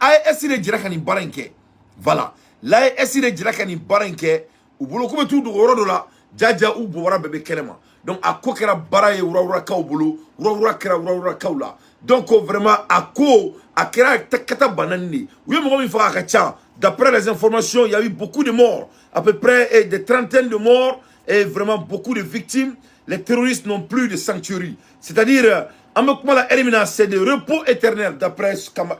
AES de dira kani baranke voilà l'AES de dira kani baranke u bolo ko be tu do woro do la jaja u bo wara bebe kelema donc a ko kera bara ye wura kaw bolo wura kera wura kaw la donc vraiment a ko a kera takata banani oui mo mi fa ka cha d'après les informations il y a eu beaucoup de morts à peu près des trentaines de morts et vraiment beaucoup de victimes. Les terroristes n'ont plus de sanctuaire, c'est-à-dire c'est de repos éternel d'après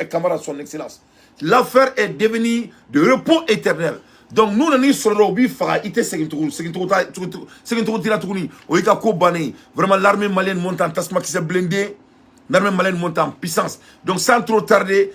Camara son excellence. L'affaire est devenue de repos éternel. Donc nous n'avons vraiment l'armée malienne monte en tasma qui s'est blindée, l'armée malienne monte en puissance. Donc sans trop tarder,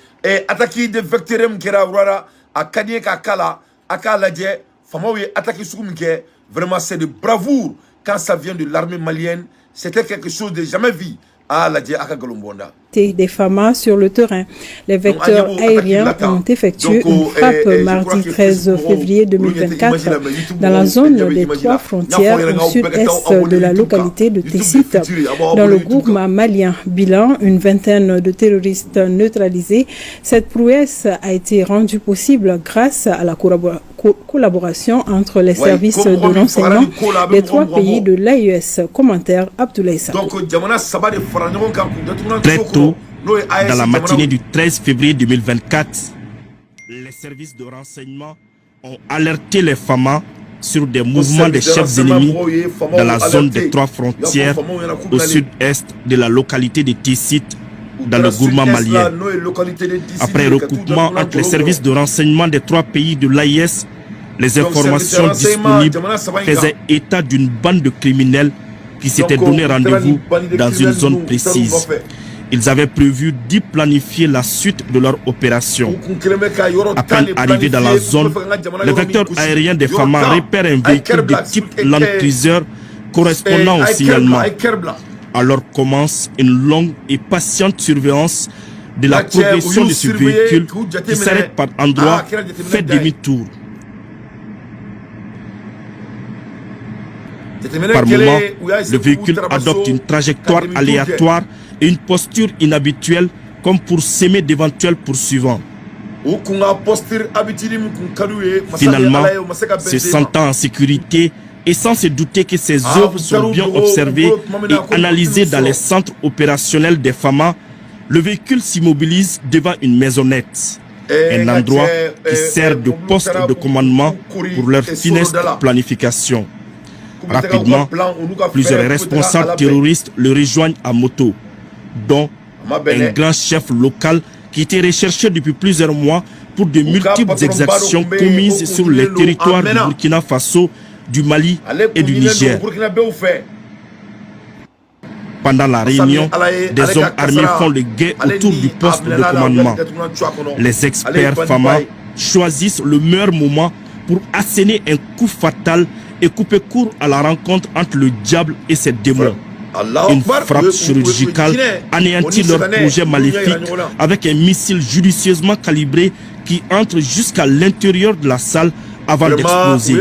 attaquer des vecteurs qui à Kadie Kakala, à Kaladje, Famaouye attaquer Soukoumke, vraiment c'est de bravoure quand ça vient de l'armée malienne, c'était quelque chose de jamais vu à la Akagolombonda. Des FAMA sur le terrain. Les vecteurs aériens ont effectué une frappe mardi 13 février 2024 dans la zone des 3 frontières au sud-est de la localité de Tessit, dans le Gourma malien. Bilan, une vingtaine de terroristes neutralisés. Cette prouesse a été rendue possible grâce à la collaboration entre les services de renseignement des 3 pays de l'AES. Commentaire Abdoulaye Sarr. Très tôt, dans la matinée du 13 février 2024, les services de renseignement ont alerté les FAMA sur des mouvements des chefs ennemis dans la zone des 3 frontières au sud-est de la localité de Tessit, dans le Gourma malien. Après recoupement entre les services de renseignement des 3 pays de l'AIS, les informations disponibles faisaient état d'une bande de criminels qui s'étaient donné rendez-vous dans une zone précise. Ils avaient prévu d'y planifier la suite de leur opération. À peine arrivés dans la zone, le vecteur aérien des FAMA repère un véhicule de type Land Cruiser correspondant au signalement. Alors commence une longue et patiente surveillance de la progression de ce véhicule qui s'arrête par endroits, fait demi-tour. Par moment, le véhicule adopte une trajectoire aléatoire et une posture inhabituelle comme pour s'aimer d'éventuels poursuivants. Finalement, se sentant en sécurité et sans se douter que ses œuvres sont bien observées et analysées dans les centres opérationnels des FAMA, le véhicule s'immobilise devant une maisonnette, un endroit qui sert de poste de commandement pour leur funeste planification. Rapidement, plusieurs responsables terroristes le rejoignent à moto, dont un grand chef local qui était recherché depuis plusieurs mois pour de multiples exactions commises sur les territoires du Burkina Faso, du Mali et du Niger. Pendant la réunion, des hommes armés font le guet autour du poste de commandement. Les experts FAMA choisissent le meilleur moment pour asséner un coup fatal et couper court à la rencontre entre le diable et ses démons. Une frappe chirurgicale anéantit leur projet maléfique avec un missile judicieusement calibré qui entre jusqu'à l'intérieur de la salle avant d'exploser.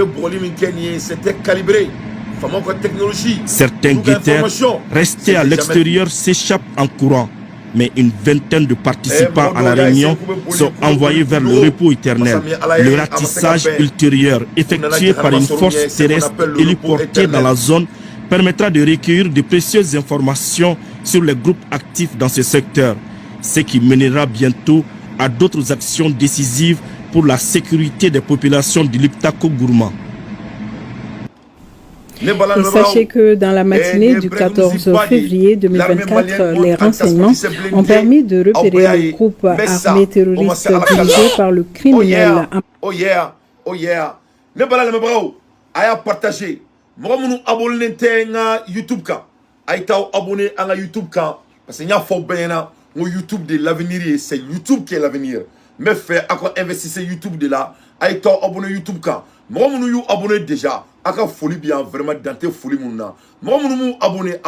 Certains guetteurs restés à l'extérieur s'échappent en courant, mais une vingtaine de participants à la réunion sont envoyés vers le repos éternel. Le ratissage ultérieur effectué par une force terrestre héliportée dans la zone permettra de recueillir de précieuses informations sur les groupes actifs dans ce secteur, ce qui mènera bientôt à d'autres actions décisives pour la sécurité des populations du Liptako Gourma. Et sachez que dans la matinée du 14 février 2024, les renseignements ont permis de repérer le groupe armé terroriste dirigé par le criminel. Oh yeah. Ne bala le bravo. Aya partager. Mo munu abonné na YouTube ka. Ay taw abonné à la YouTube ka parce que nya fo bena mon YouTube de l'avenir, c'est YouTube qui est l'avenir. Mais fait encore investir YouTube de là. Ay taw abonné YouTube ka. Mo munu you abonné déjà. Aka folie bien vraiment dans tes folies mouna. Moi mon abonné.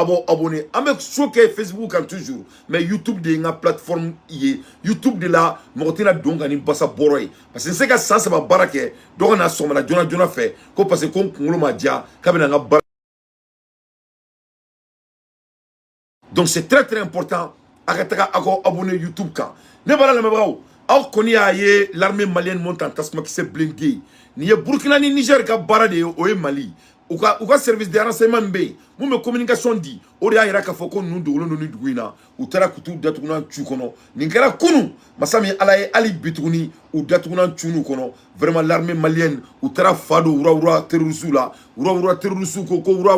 Avec choqué Facebook en toujours. Mais YouTube de une plateforme y YouTube de là, moi tina donc ani basa boroy. Parce que c'est que ça va barake. Donc on a somme la jona fait. Ko parce que kon ngolo ma dia, kabina nga bar. Donc c'est très important. Aka taka ako abonné YouTube ka. Ne bala le bravo. aw koni y'a ye l'armée malienne monte en tasuma qui s'est blindé ni ye Burkina ni Niger ka baara de ye o ye Mali u ka service de renseignement min bɛ yen mun bɛ communication di o de y'a yira k'a fɔ ko ninnu dogolen don ni dugu in na u taara ku t'u datugunan cu kɔnɔ nin kɛra kunun masa min Ala ye hali bi tuguni u datugunan cu n'u kɔnɔ vraiment l'armée malienne u taara fa don wura terroristes la wura terroristes ko wura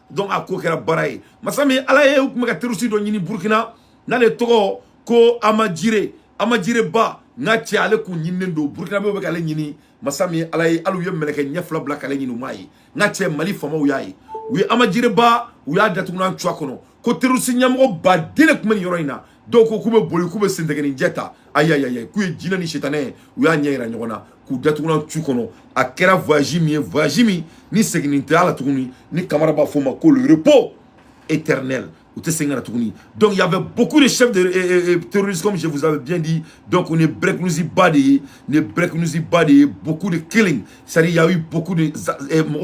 donc a ko kɛra baara ye masa min Ala ye u tun bɛ ka terroristes dɔ ɲini Burkina n'ale tɔgɔ ko Amajire Ba n'a cɛ ale kun ɲininen don Burkina bɛ k'ale ɲini masa min Ala ye hali u ye mɛlɛkɛ ɲɛ fila bila k'ale ɲini u m'a ye n'a cɛ Mali faamaw y'a ye u ye Amajire Ba u y'a datugunan cu a kɔnɔ ko terroriste ɲɛmɔgɔ baden de tun bɛ nin yɔrɔ in na dɔw ko k'u bɛ boli k'u bɛ sentigɛninjɛ ta ayi k'u ye jinɛ ni sitanɛ ye u y'a ɲɛ yira ɲɔgɔn na k'u datugunan cu kɔnɔ a kɛra voyage min ye voyage min ni seginnin tɛ a la tuguni ni Kamara b'a fɔ o ma ko le repos éternel. Donc il y avait beaucoup de chefs de terroristes comme je vous avais bien dit. Donc on est Breknuzi Badi, beaucoup de killing. C'est-à-dire il y a eu beaucoup de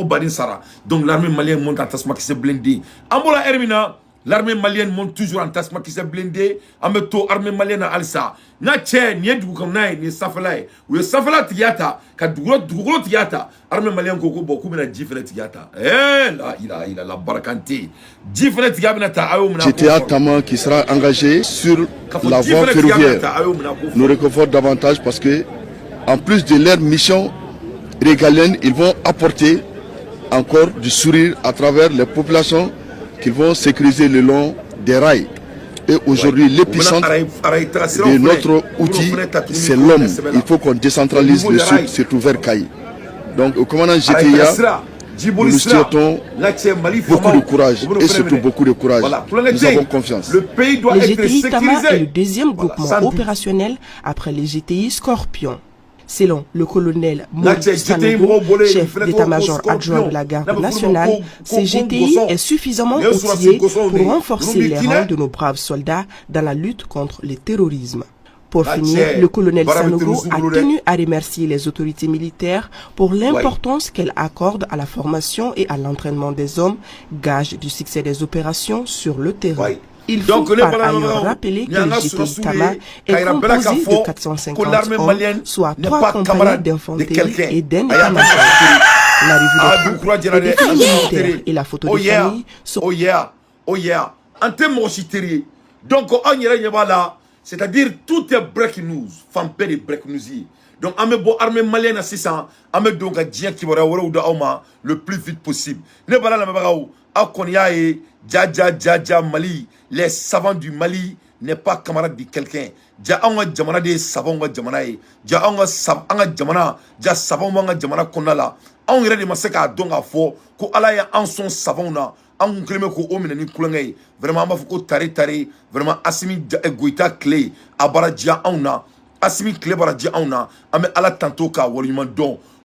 Badin Sara. Donc l'armée malienne monte en tasma qui s'est blindée. Ambola Hermina, l'armée malienne monte toujours en tasma qui s'est blindée. Ameto armée malienne à Alsa. Na tche ni du comme na ni safalai. Ou safala tiata ka dugro tiata. Armée malienne koko beaucoup na jifele tiata. La barakanti. Jifele tiata GTA Tama qui sera engagé sur la voie ferroviaire nous réconforte davantage parce que en plus de leur mission régalienne, ils vont apporter encore du sourire à travers les populations qu'ils vont sécuriser le long des rails. Et aujourd'hui, l'épicentre de notre outil, c'est l'homme. Il faut qu'on décentralise le sud, surtout vers Kaï. Donc, au commandant GTA, nous nous souhaitons beaucoup de courage et surtout beaucoup de courage. Nous avons confiance. Le GTI Tama est le deuxième groupement opérationnel après les GTI Scorpion. Selon le colonel Maurice Sanogo, chef d'état-major adjoint de la garde nationale, ces GTI est suffisamment outillé pour renforcer les rangs de nos braves soldats dans la lutte contre le terrorisme. Pour finir, le colonel Sanogo a tenu à remercier les autorités militaires pour l'importance qu'elles accordent à la formation et à l'entraînement des hommes, gage du succès des opérations sur le terrain. Il faut par ailleurs rappeler que le GTI Tama est composé de 450 hommes, soit 3 compagnies d'infanterie et d'un état-major. La revue de troupes, les défis militaires et la photo de famille sont... Donc, c'est-à-dire tout est break news, fanpé de break news. Donc, on met bon armée malienne à 600, on met donc un djien qui va le plus vite possible. Ne pas la même à Konyae, Dja Mali, les savants du Mali n'est pas camarade de quelqu'un. Dja anga jamana de savants wa jamanae, Dja anga jamana, Dja savants wa jamana konala. On irait de masaka donc à fort, ko ala ya en son savant na. An kleme ko o minani kulangay vraiment ma foko tare vraiment Assimi Goïta clé abara dia auna Assimi clé bara dia auna ame ala tanto ka woliman don